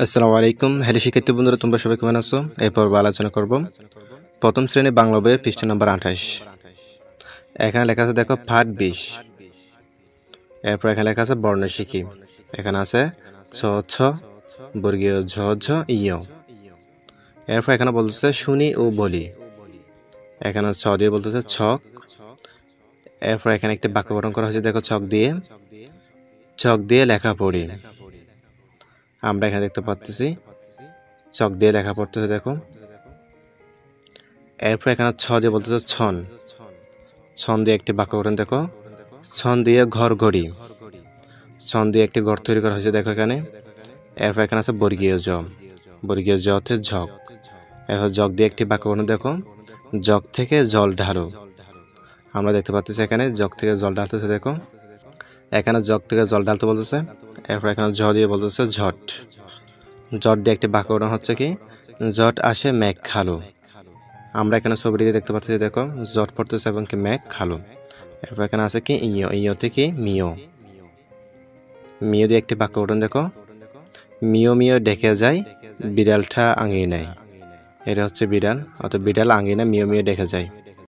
আসসালামু আলাইকুম। হ্যালো শিক্ষার্থী বন্ধুরা, তোমরা সবাই কেমন আছো? এই পর্বে আলোচনা করব প্রথম শ্রেণী বাংলা বইয়ের পৃষ্ঠা নম্বর 28। এখানে লেখা আছে দেখো পাঠ 20। এরপর এখানে লেখা আছে বর্ণ শিখি। এখানে আছে ছ ছ বর্গীয় ঝ ঝ ইয়। এরপর এখানে বলতেছে শুনি ও বলি। এখানে ছ দিয়ে বলতেছে ছক। এরপর এখানে একটি বাক্য গঠন করা হয়েছে দেখো ছক দিয়ে লেখা পড়ি। আমরা এখানে দেখতে পাচ্ছি চক দিয়ে লেখা পড়তেছে দেখো। এরপর এখানে ছ দিয়ে বলতেছে ছন। ছন দিয়ে একটি বাক্য গঠন দেখো। ছন দিয়ে ঘর ঘড়ি। ছন দিয়ে একটি ঘর তৈরি করা হয়েছে দেখো এখানে। এরপর এখানে আছে বর্গীয় জ। বর্গীয় জ অর্থে ঝক। এরপর জগ দিয়ে একটি বাক্য গঠন দেখো। জগ থেকে জল ঢালো। আমরা দেখতে পাচ্ছি এখানে জগ থেকে জল ঢালতেছে দেখো। এখানে জগ থেকে জল ঢালতে বলতেছে। এরপর এখানে ঝ দিয়ে বলতেছে ঝট। জট দিয়ে একটি বাক্য গঠন হচ্ছে কি জট আসে মেঘ খালো। আমরা এখানে ছবিটিতে দেখতে পাচ্ছি দেখো জট পড়তেছে এবং কি মেঘ খালো। এরপর এখানে আছে কি ইয়। ইয়তে কি মিয়। মিয় দিয়ে একটি বাক্য গঠন দেখো। মিয় মিয় ডেকে যায় বিড়ালটা আঙিয়ে নেয়। এটা হচ্ছে বিড়াল, অর্থাৎ বিড়াল আঙিয়ে নেয়, মিয় মিয় ডেকে যায়।